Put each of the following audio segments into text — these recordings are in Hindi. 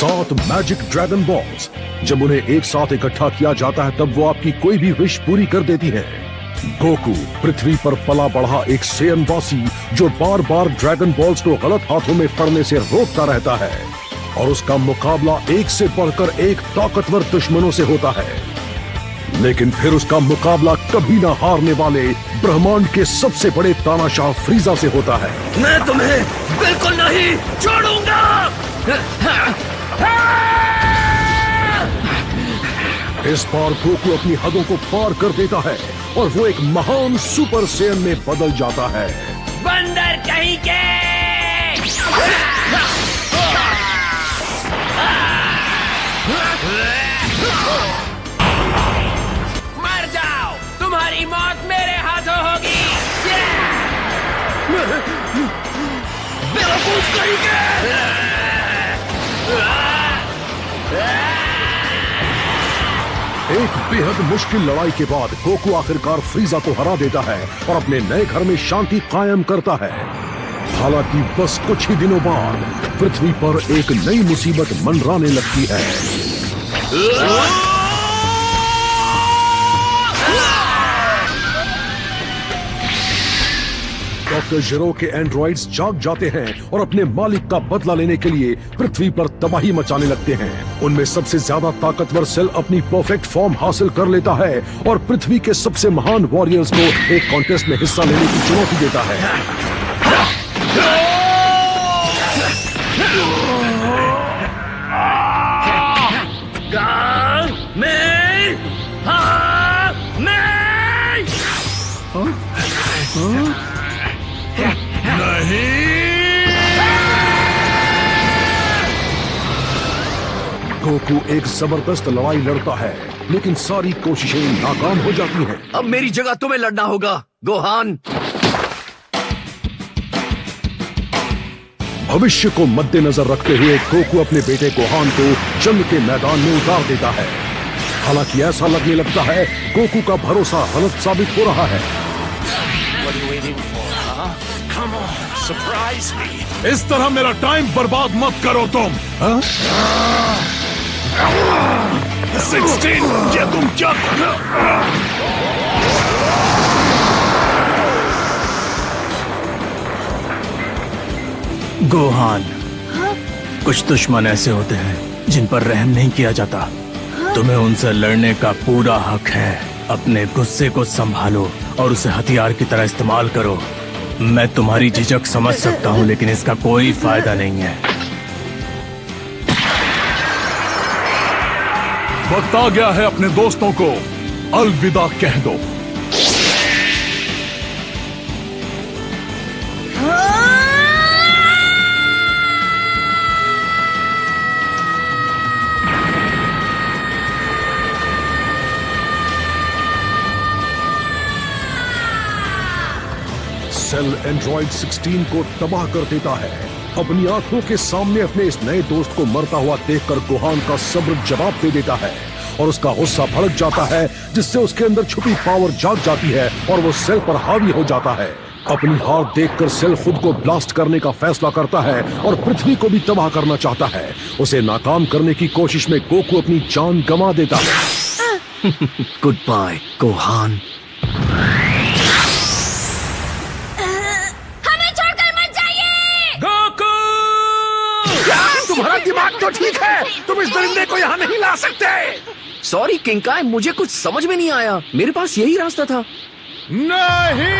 7 मैजिक ड्रैगन बॉल्स। जब उन्हें एक साथ इकट्ठा किया जाता है तब वो आपकी कोई भी विश पूरी कर देती है। गोकू पृथ्वी पर पला बढ़ा एक सेयनवासी जो बार बार ड्रैगन बॉल्स को गलत हाथों में पड़ने से रोकता रहता है और उसका मुकाबला एक से बढ़कर एक ताकतवर दुश्मनों से होता है। लेकिन फिर उसका मुकाबला कभी ना हारने वाले ब्रह्मांड के सबसे बड़े तानाशाह फ्रीजा से होता है। मैं तुम्हें बिल्कुल नहीं छोड़ूंगा। इस बार गोकू अपनी हदों को पार कर देता है और वो एक महान सुपर सेयन में बदल जाता है। बंदर कहीं के! मर जाओ, तुम्हारी मौत मेरे हाथों होगी। बेवकूफ कहीं के! एक बेहद मुश्किल लड़ाई के बाद गोकू आखिरकार फ्रीजा को हरा देता है और अपने नए घर में शांति कायम करता है। हालांकि बस कुछ ही दिनों बाद पृथ्वी पर एक नई मुसीबत मंडराने लगती है। डॉक्टर जीरो के एंड्रॉइड्स जाग जाते हैं और अपने मालिक का बदला लेने के लिए पृथ्वी पर तबाही मचाने लगते हैं। उनमें सबसे ज्यादा ताकतवर सेल अपनी परफेक्ट फॉर्म हासिल कर लेता है और पृथ्वी के सबसे महान वॉरियर्स को एक कॉन्टेस्ट में हिस्सा लेने की चुनौती देता है। गोकू एक जबरदस्त लड़ाई लड़ता है लेकिन सारी कोशिशें नाकाम हो जाती हैं। अब मेरी जगह तुम्हें लड़ना होगा, गोहान। भविष्य को मद्देनजर रखते हुए गोकू अपने बेटे गोहान को जंग के मैदान में उतार देता है। हालांकि ऐसा लगने लगता है गोकू का भरोसा गलत साबित हो रहा है। इस तरह मेरा टाइम बर्बाद मत करो तुम। 16, ये तुम क्या? गोहान, कुछ दुश्मन ऐसे होते हैं जिन पर रहम नहीं किया जाता। तुम्हें उनसे लड़ने का पूरा हक है। अपने गुस्से को संभालो और उसे हथियार की तरह इस्तेमाल करो। मैं तुम्हारी झिझक समझ सकता हूँ लेकिन इसका कोई फायदा नहीं है। वक्त आ गया है अपने दोस्तों को अलविदा कह दो। सेल एंड्रॉइड 16 को तबाह कर देता है। अपनी आंखों के सामने अपने इस नए दोस्त को मरता हुआ देखकर गोहान का सब्र जवाब दे देता है और उसका गुस्सा भड़क जाता है जिससे उसके अंदर छुपी पावर जाग जाती है और वो सेल पर हावी हो जाता है। अपनी हार देखकर सेल खुद को ब्लास्ट करने का फैसला करता है और पृथ्वी को भी तबाह करना चाहता है। उसे नाकाम करने की कोशिश में गोकू अपनी जान गंवा देता है। Good bye Gohan. तुम्हारा दिमाग तो ठीक है, तुम इस दरिंदे को यहाँ नहीं ला सकते। सॉरी किंकाई, मुझे कुछ समझ में नहीं आया। मेरे पास यही रास्ता था। नहीं,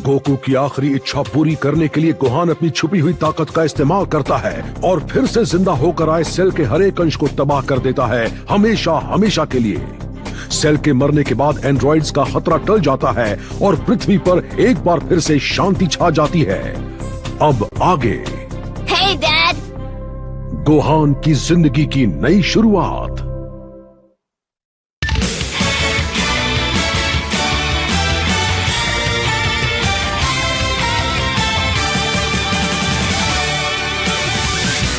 गोकू की आखिरी इच्छा पूरी करने के लिए गोहान अपनी छुपी हुई ताकत का इस्तेमाल करता है और फिर से जिंदा होकर आए सेल के हर एक अंश को तबाह कर देता है, हमेशा हमेशा के लिए। सेल के मरने के बाद एंड्रॉइड्स का खतरा टल जाता है और पृथ्वी पर एक बार फिर से शांति छा जाती है। अब आगे Hey, Dad! गोहान की जिंदगी की नई शुरुआत।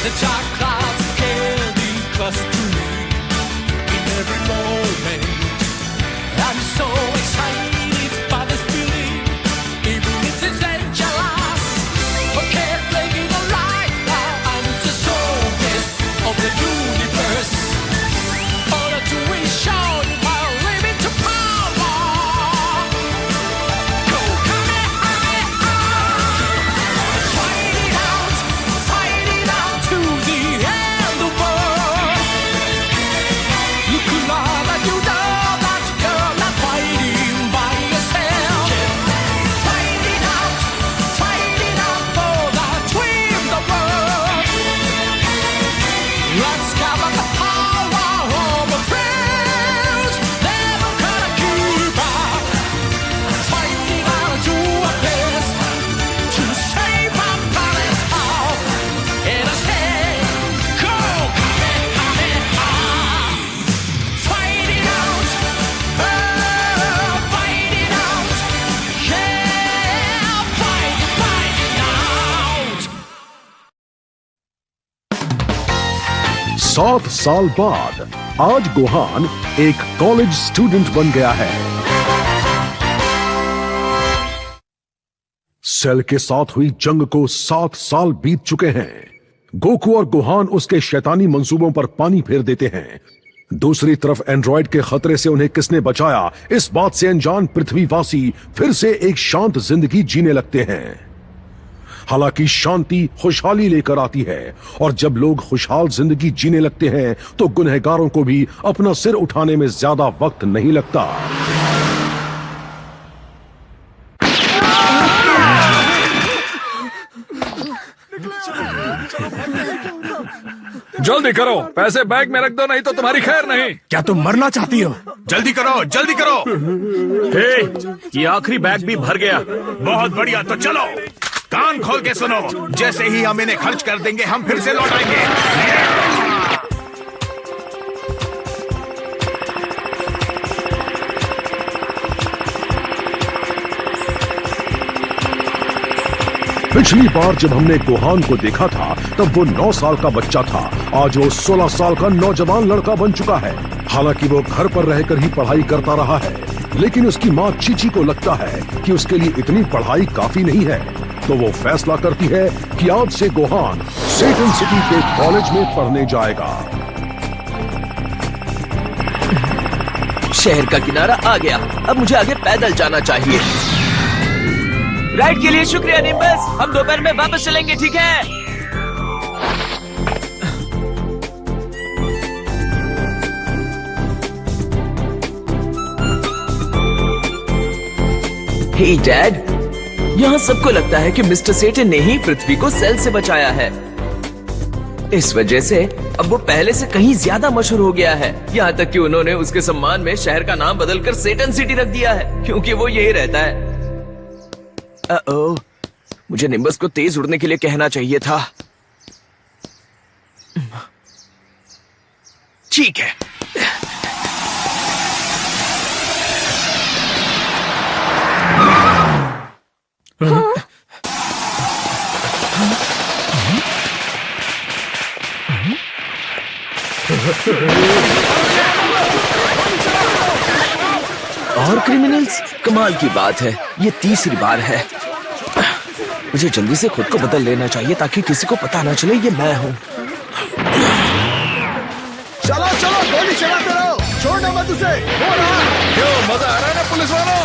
The dark clouds of candy cluster me in every moment. I'm so excited by this feeling, even if it's angelus. Okay, blinking the light now. I'm the showbiz of the universe. All that you wish on my limit to power. Go, Kamehameha! Fight it out to the end of the world. Look around and you know that you're not fighting by yourself. Fight it out for the dream, the world. Let's gather the power of our friends. Never gonna give up. Fighting out to our best to save our planet Earth. And I say, go, Kamehameha! Fight it out, fight it out, yeah, fight it out. 7 साल बाद आज गोहान एक कॉलेज स्टूडेंट बन गया है। सेल के साथ हुई जंग को 7 साल बीत चुके हैं। गोकू और गोहान उसके शैतानी मंसूबों पर पानी फेर देते हैं। दूसरी तरफ एंड्रॉइड के खतरे से उन्हें किसने बचाया, इस बात से अनजान पृथ्वीवासी फिर से एक शांत जिंदगी जीने लगते हैं। हालांकि शांति खुशहाली लेकर आती है और जब लोग खुशहाल जिंदगी जीने लगते हैं तो गुनहगारों को भी अपना सिर उठाने में ज्यादा वक्त नहीं लगता। जल्दी करो, पैसे बैग में रख दो, नहीं तो तुम्हारी खैर नहीं। क्या तुम मरना चाहती हो? जल्दी करो, जल्दी करो। हे, ये आखिरी बैग भी भर गया। बहुत बढ़िया, तो चलो कान खोल के सुनो। जैसे ही हम इन्हें खर्च कर देंगे हम फिर से लौट आएंगे। पिछली बार जब हमने गोहान को देखा था तब वो 9 साल का बच्चा था। आज वो 16 साल का नौजवान लड़का बन चुका है। हालांकि वो घर पर रहकर ही पढ़ाई करता रहा है, लेकिन उसकी माँ चीची को लगता है कि उसके लिए इतनी पढ़ाई काफी नहीं है, तो वो फैसला करती है कि आज से गोहान सेटन सिटी के कॉलेज में पढ़ने जाएगा। शहर का किनारा आ गया, अब मुझे आगे पैदल जाना चाहिए। राइड के लिए शुक्रिया निम्बस, हम दोपहर में वापस चलेंगे, ठीक है? हे डैड, यहाँ सबको लगता है कि मिस्टर सेटन ने ही पृथ्वी को सेल से बचाया है। इस वजह से अब वो पहले से कहीं ज्यादा मशहूर हो गया है, यहाँ तक कि उन्होंने उसके सम्मान में शहर का नाम बदलकर सेटन सिटी रख दिया है, क्योंकि वो यही रहता है। मुझे निम्बस को तेज उड़ने के लिए कहना चाहिए था। ठीक है। और क्रिमिनल्स, कमाल की बात है, ये तीसरी बार है। मुझे जल्दी से खुद को बदल लेना चाहिए ताकि किसी को पता ना चले ये मैं हूँ। चलो चलो, गोली चलाते रहो, छोड़ना मत उसे। हो रहा क्यों, मजा आ रहा है ना पुलिस वालों?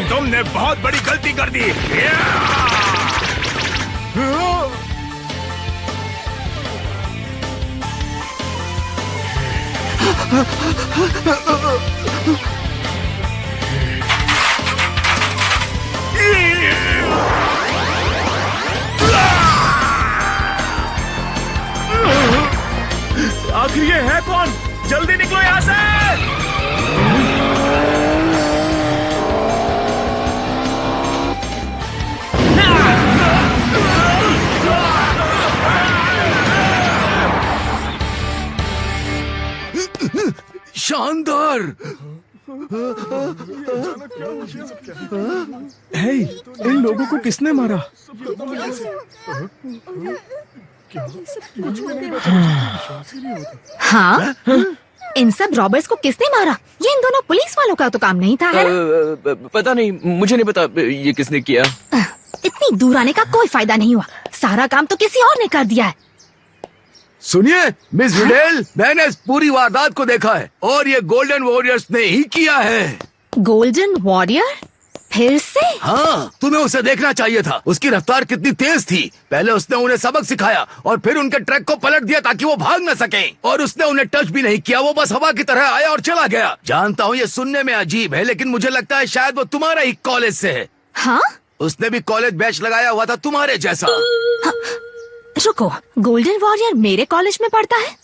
तुमने बहुत बड़ी गलती कर दी। आखिर ये है कौन? जल्दी निकलो यहाँ से! शानदार! हे, इन लोगों को किसने मारा? हाँ? इन सब रॉबर्स को किसने मारा? ये इन दोनों पुलिस वालों का तो काम नहीं था, है ना? पता नहीं, मुझे नहीं पता ये किसने किया। इतनी दूर आने का कोई फायदा नहीं हुआ। सारा काम तो किसी और ने कर दिया है। सुनिए मिस विडेल, मैंने इस पूरी वारदात को देखा है और ये गोल्डन वॉरियर्स ने ही किया है। Golden warrior? फिर से? हाँ, तुम्हें उसे देखना चाहिए था। उसकी रफ्तार कितनी तेज थी। पहले उसने उन्हें सबक सिखाया और फिर उनके ट्रक को पलट दिया ताकि वो भाग न सके। और उसने उन्हें टच भी नहीं किया, वो बस हवा की तरह आया और चला गया। जानता हूँ ये सुनने में अजीब है, लेकिन मुझे लगता है शायद वो तुम्हारा ही कॉलेज से है। हाँ? उसने भी कॉलेज बैच लगाया हुआ था तुम्हारे जैसा। हाँ, रुको, गोल्डन वॉरियर मेरे कॉलेज में पढ़ता है?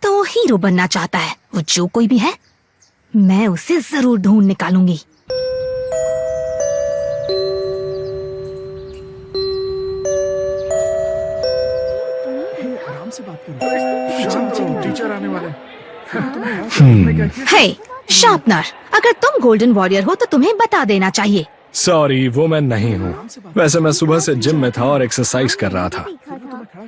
तो हीरो बनना चाहता है। वो जो कोई भी है, मैं उसे जरूर ढूंढ निकालूंगी। टीचर आने वाले। हे, शार्पनर, अगर तुम गोल्डन वॉरियर हो तो तुम्हें बता देना चाहिए। सॉरी, वो मैं नहीं हूँ। वैसे मैं सुबह से जिम में था और एक्सरसाइज कर रहा था।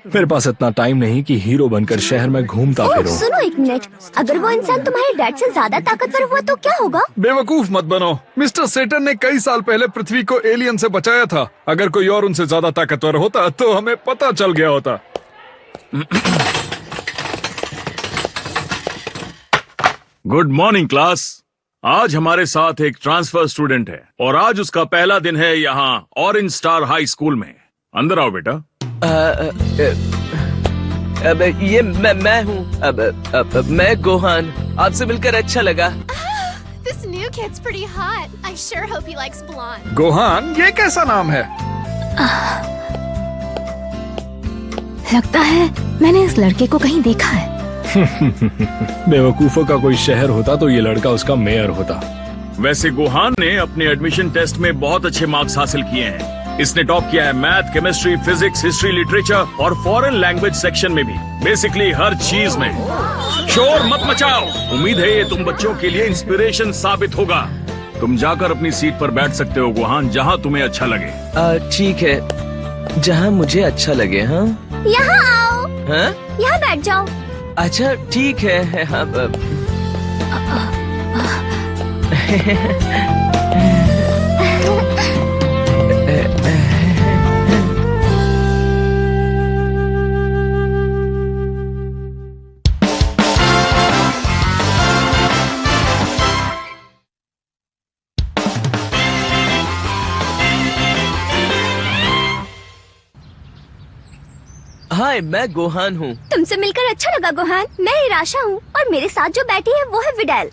मेरे पास इतना टाइम नहीं कि हीरो बनकर शहर में घूमता फिरूं। सुनो एक मिनट, अगर वो इंसान तुम्हारे डैड से ज्यादा ताकतवर हुआ तो क्या होगा? बेवकूफ मत बनो। मिस्टर सेटन ने कई साल पहले पृथ्वी को एलियन से बचाया था। अगर कोई और उनसे ज्यादा ताकतवर होता तो हमें पता चल गया होता। Good morning class. आज हमारे साथ एक ट्रांसफर स्टूडेंट है और आज उसका पहला दिन है यहाँ ऑरेंज स्टार हाई स्कूल में। अंदर आओ बेटा। अब ये मैं हूँ। अब मैं गोहान। आपसे मिलकर अच्छा लगा। This new kid's pretty hot. I sure hope he likes blonde. Gohan, ये कैसा नाम है? लगता है मैंने इस लड़के को कहीं देखा है। बेवकूफों का कोई शहर होता तो ये लड़का उसका मेयर होता। वैसे गोहान ने अपने एडमिशन टेस्ट में बहुत अच्छे मार्क्स हासिल किए हैं। इसने टॉप किया है math, chemistry, physics, history, literature और फॉरेन लैंग्वेज सेक्शन में भी। बेसिकली हर चीज में। शोर मत मचाओ। उम्मीद है ये तुम बच्चों के लिए इंस्पिरेशन साबित होगा। तुम जाकर अपनी सीट पर बैठ सकते हो गोहान, जहाँ तुम्हें अच्छा लगे। ठीक है, जहाँ मुझे अच्छा लगे। हाँ, यहाँ आओ। हाँ? यहाँ बैठ जाओ। अच्छा ठीक है। हाँ, हाय, मैं गोहान हूँ। तुमसे मिलकर अच्छा लगा गोहान। मैं निराशा हूँ और मेरे साथ जो बैठी है वो है विडेल।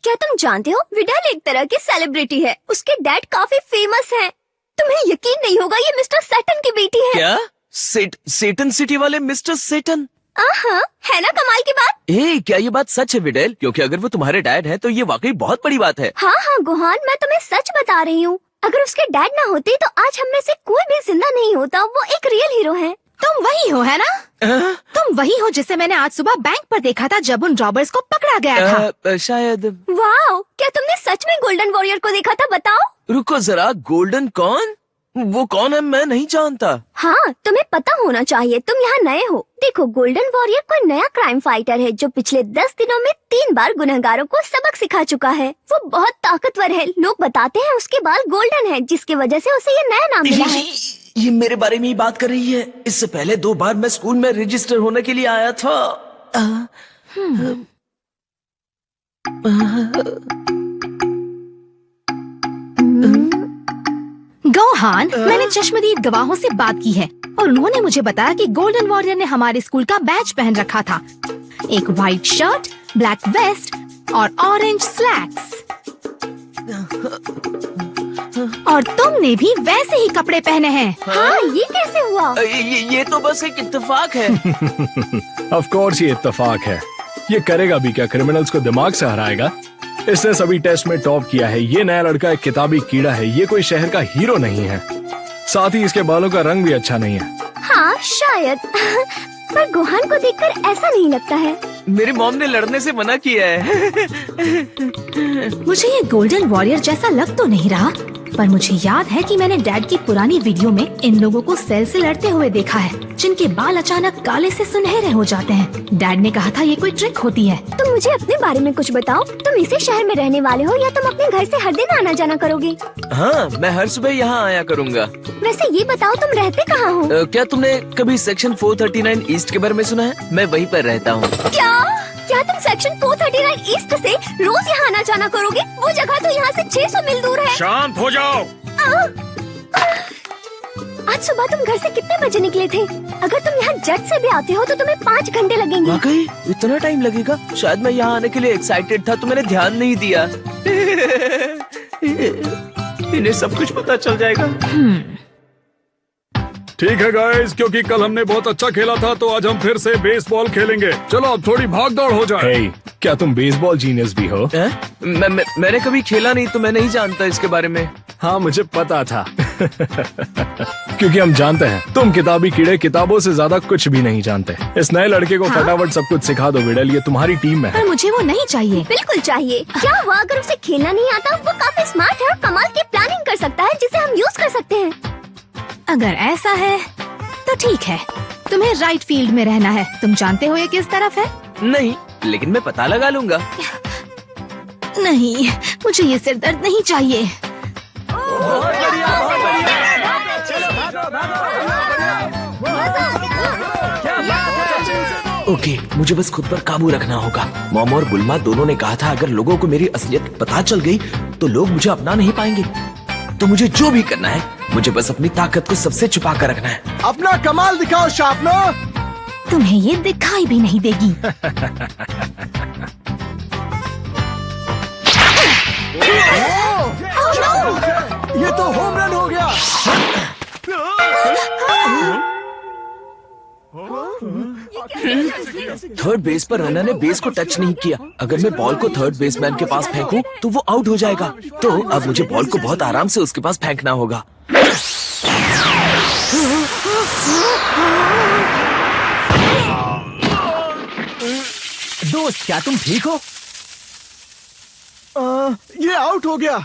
क्या तुम जानते हो, विडेल एक तरह की सेलिब्रिटी है। उसके डैड काफी फेमस हैं। तुम्हें यकीन नहीं होगा, ये मिस्टर सेटन की बेटी है। क्या? सेटन सिटी वाले मिस्टर सेटन? हाँ, है ना कमाल की बात? क्या ये बात सच है विडेल? क्योंकि अगर वो तुम्हारे डैड है तो ये वाकई बहुत बड़ी बात है। हाँ गोहान, मैं तुम्हें सच बता रही हूँ। अगर उसके डैड ना होते तो आज हम में से कोई भी जिंदा नहीं होता। वो एक रियल हीरो है। तुम वही हो, है ना? तुम वही हो जिसे मैंने आज सुबह बैंक पर देखा था जब उन रॉबर्स को पकड़ा गया था। शायद। वाओ, क्या तुमने सच में गोल्डन वॉरियर को देखा था? बताओ। रुको जरा, गोल्डन कौन? वो कौन है? मैं नहीं जानता। हाँ, तुम्हें पता होना चाहिए। तुम यहाँ नए हो। देखो, गोल्डन वॉरियर कोई नया क्राइम फाइटर है जो पिछले 10 दिनों में 3 बार गुनहगारों को सबक सिखा चुका है। वो बहुत ताकतवर है। लोग बताते हैं उसके बाल गोल्डन है, जिसकी वजह से उसे ये नया नाम मिला है। ये मेरे बारे में ही बात कर रही है। इससे पहले 2 बार मैं स्कूल में रजिस्टर होने के लिए आया था। गुहान, मैंने चश्मदीद गवाहों से बात की है और उन्होंने मुझे बताया कि गोल्डन वॉरियर ने हमारे स्कूल का बैच पहन रखा था। एक व्हाइट शर्ट, ब्लैक वेस्ट और ऑरेंज स्लैक्स। और तुमने भी वैसे ही कपड़े पहने हैं। हाँ, ये कैसे हुआ? ये तो बस एक इत्तेफाक है। ऑफ कोर्स ये इत्तेफाक है। ये करेगा भी क्या, क्रिमिनल्स को दिमाग से हराएगा। इसने सभी टेस्ट में टॉप किया है। ये नया लड़का एक किताबी कीड़ा है। ये कोई शहर का हीरो नहीं है। साथ ही इसके बालों का रंग भी अच्छा नहीं है। हाँ शायद, पर गुहान को देखकर ऐसा नहीं लगता है। मेरी मॉम ने लड़ने से मना किया है। मुझे ये गोल्डन वॉरियर जैसा लग तो नहीं रहा, पर मुझे याद है कि मैंने डैड की पुरानी वीडियो में इन लोगों को सेल से लड़ते हुए देखा है, जिनके बाल अचानक काले से सुनहरे हो जाते हैं। डैड ने कहा था ये कोई ट्रिक होती है। तुम मुझे अपने बारे में कुछ बताओ। तुम इसी शहर में रहने वाले हो या तुम अपने घर से हर दिन आना जाना करोगे? हाँ, मैं हर सुबह यहाँ आया करूँगा। वैसे ये बताओ, तुम रहते कहाँ हो? क्या तुमने कभी सेक्शन 439 ईस्ट के बारे में सुना है? मैं वहीं पर रहता हूँ। क्या तुम सेक्शन 439 ईस्ट से रोज यहाँ आना जाना करोगे? वो जगह तो यहाँ से 600 मील दूर है। शांत हो जाओ। आज सुबह तुम घर से कितने बजे निकले थे? अगर तुम यहाँ जट से भी आते हो तो तुम्हें 5 घंटे लगेंगे। वाकई इतना टाइम लगेगा? शायद मैं यहाँ आने के लिए एक्साइटेड था तो मैंने ध्यान नहीं दिया। इन्हें सब कुछ पता चल जाएगा। ठीक है गाइस, क्योंकि कल हमने बहुत अच्छा खेला था तो आज हम फिर से बेसबॉल खेलेंगे। चलो अब थोड़ी भाग दौड़ हो जाए। हे, क्या तुम बेसबॉल जीनियस भी हो? मैंने कभी खेला नहीं तो मैं नहीं जानता इसके बारे में। हाँ, मुझे पता था। क्योंकि हम जानते हैं तुम किताबी कीड़े किताबों से ज्यादा कुछ भी नहीं जानते। इस नए लड़के को फटाफट सब कुछ सिखा दो बिडल, ये तुम्हारी टीम में है। पर मुझे वो नहीं चाहिए। बिल्कुल चाहिए। क्या हुआ अगर उसे खेलना नहीं आता? वो काफी स्मार्ट है और कमाल की प्लानिंग कर सकता है जिसे हम यूज कर सकते हैं। अगर ऐसा है तो ठीक है। तुम्हें राइट फील्ड में रहना है। तुम जानते हो ये किस तरफ है? नहीं, लेकिन मैं पता लगा लूंगा। नहीं, मुझे ये सिर दर्द नहीं चाहिए। ओके, मुझे बस खुद पर काबू रखना होगा। मॉम और बुल्मा दोनों ने कहा था अगर लोगों को मेरी असलियत पता चल गई तो लोग मुझे अपना नहीं पाएंगे। तो मुझे जो भी करना है, मुझे बस अपनी ताकत को सबसे छुपा कर रखना है। अपना कमाल दिखाओ शार्पनर। तुम्हें ये दिखाई भी नहीं देगी। ये तो होम रन हो गया। थर्ड बेस पर रनर ने बेस को टच नहीं किया। अगर मैं बॉल को थर्ड बेसमैन के पास फेंकूं तो वो आउट हो जाएगा। तो अब मुझे बॉल को बहुत आराम से उसके पास फेंकना होगा। दोस्त, क्या तुम ठीक हो? ये आउट हो गया।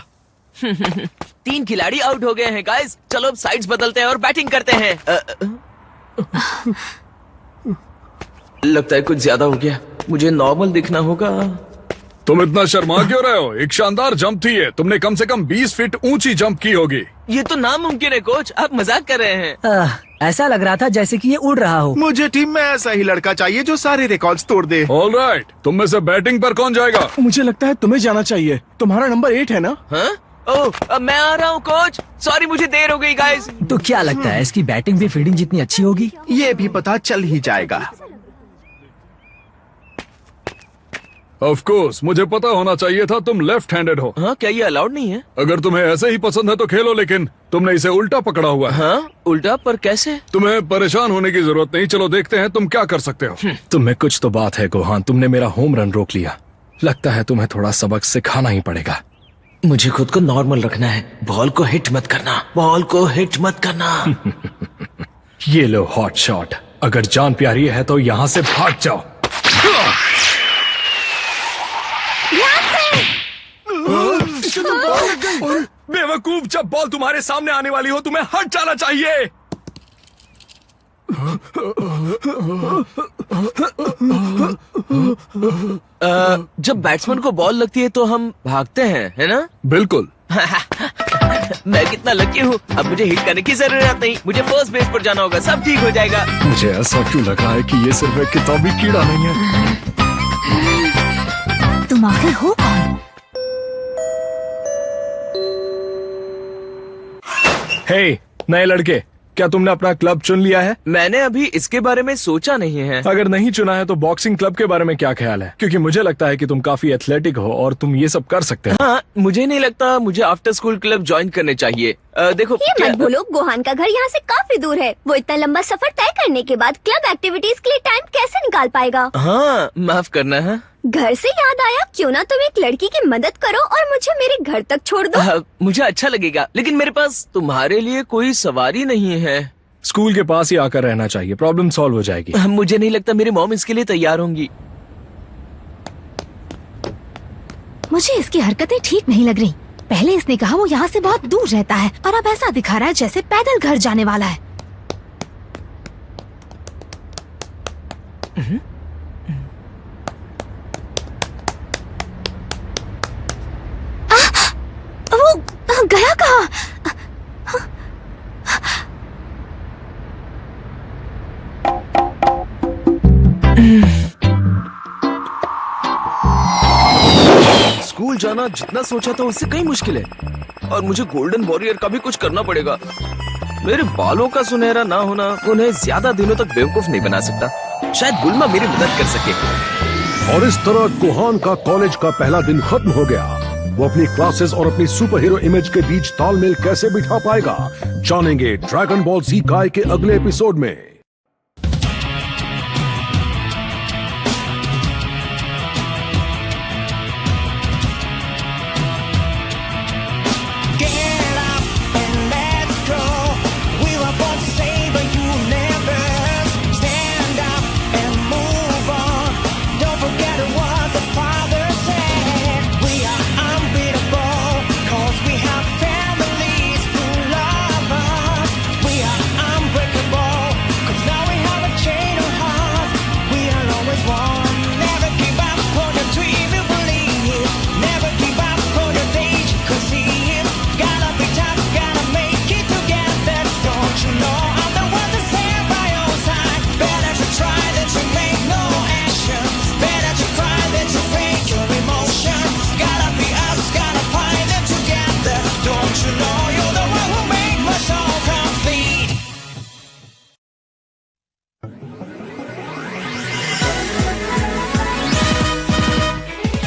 3 खिलाड़ी आउट हो गए हैं गाइस। चलो अब साइड्स बदलते हैं और बैटिंग करते हैं। लगता है कुछ ज्यादा हो गया। मुझे नॉर्मल दिखना होगा। तुम इतना शर्मा क्यों रहे हो? एक शानदार जंप थी ये। तुमने कम से कम 20 फीट ऊंची जंप की होगी। ये तो नामुमकिन है कोच, आप मजाक कर रहे हैं। ऐसा लग रहा था जैसे कि ये उड़ रहा हो। मुझे टीम में ऐसा ही लड़का चाहिए जो सारे रिकॉर्ड्स तोड़ दे। ऑलराइट, तुम में से बैटिंग पर कौन जाएगा? मुझे लगता है तुम्हें जाना चाहिए। तुम्हारा नंबर 8 है ना? हाँ? ओह, अब मैं आ रहा हूँ कोच। सॉरी, मुझे देर हो गई गाइस। तो क्या लगता है इसकी बैटिंग भी फील्डिंग जितनी अच्छी होगी? ये भी पता चल ही जाएगा। ऑफ कोर्स, मुझे पता होना चाहिए था तुम लेफ्ट हैंडेड हो। हाँ, क्या ये अलाउड नहीं है? अगर तुम्हें ऐसे ही पसंद है तो खेलो, लेकिन तुमने इसे उल्टा पकड़ा हुआ है। हाँ, उल्टा? पर कैसे? तुम्हें परेशान होने की जरूरत नहीं। चलो देखते हैं तुम क्या कर सकते हो। तुम्हें कुछ तो बात है गुहान, तुमने मेरा होम रन रोक लिया। लगता है तुम्हें थोड़ा सबक सिखाना ही पड़ेगा। मुझे खुद को नॉर्मल रखना है। बॉल को हिट मत करना, बॉल को हिट मत करना। ये लो हॉट शॉट। अगर जान प्यारी है तो यहाँ से भाग जाओ। बेवकूफ, जब बॉल तुम्हारे सामने आने वाली हो तुम्हें हट जाना चाहिए। जब बैट्समैन को बॉल लगती है तो हम भागते हैं, है ना? बिल्कुल। मैं कितना लकी हूँ। अब मुझे हिट करने की जरूरत नहीं। मुझे फर्स्ट बेस पर जाना होगा, सब ठीक हो जाएगा। मुझे ऐसा क्यों लग रहा है कि ये सिर्फ एक किताबी कीड़ा नहीं है। तुम आखिर हो कौन? हे नए लड़के, क्या तुमने अपना क्लब चुन लिया है? मैंने अभी इसके बारे में सोचा नहीं है। अगर नहीं चुना है तो बॉक्सिंग क्लब के बारे में क्या ख्याल है? क्योंकि मुझे लगता है कि तुम काफी एथलेटिक हो और तुम ये सब कर सकते हो। हाँ, मुझे नहीं लगता मुझे आफ्टर स्कूल क्लब ज्वाइन करने चाहिए। देखो ये मत भूलो, गोहान का घर यहाँ से काफी दूर है। वो इतना लंबा सफर तय करने के बाद क्लब एक्टिविटीज के लिए टाइम कैसे निकाल पाएगा? हाँ, माफ करना है। घर से याद आया, क्यों ना तुम एक लड़की की मदद करो और मुझे मेरे घर तक छोड़ दो। मुझे अच्छा लगेगा, लेकिन मेरे पास तुम्हारे लिए कोई सवारी नहीं है। स्कूल के पास ही आकर रहना चाहिए, प्रॉब्लम सॉल्व हो जाएगी। मुझे नहीं लगता मेरी मॉम इसके लिए तैयार होंगी। मुझे इसकी हरकतें ठीक नहीं लग रही। पहले इसने कहा वो यहाँ से बहुत दूर रहता है और अब ऐसा दिखा रहा है जैसे पैदल घर जाने वाला है। वो गया कहाँ? स्कूल जाना जितना सोचा था उससे कई मुश्किल है और मुझे गोल्डन वॉरियर का भी कुछ करना पड़ेगा। मेरे बालों का सुनहरा ना होना उन्हें ज्यादा दिनों तक बेवकूफ नहीं बना सकता। शायद बुल्मा मेरी मदद कर सके। और इस तरह गोहान का कॉलेज का पहला दिन खत्म हो गया। वो अपनी क्लासेस और अपनी सुपर हीरो इमेज के बीच तालमेल कैसे बिठा पाएगा, जानेंगे ड्रैगन बॉल जी काय के अगले एपिसोड में।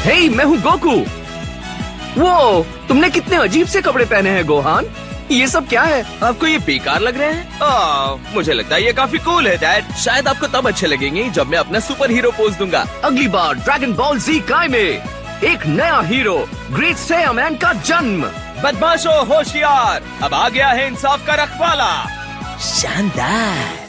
हे, मैं हूँ गोकू। वो तुमने कितने अजीब से कपड़े पहने हैं गोहान। ये सब क्या है? आपको ये बेकार लग रहे हैं? मुझे लगता है ये काफी कूल है डैड। शायद आपको तब अच्छे लगेंगे जब मैं अपना सुपर हीरो पोज दूंगा। अगली बार ड्रैगन बॉल जी काय में एक नया हीरो ग्रेट सैयामैन का जन्म। बदमाशों होशियार, अब आ गया है इंसाफ का रखवाला। शानदार।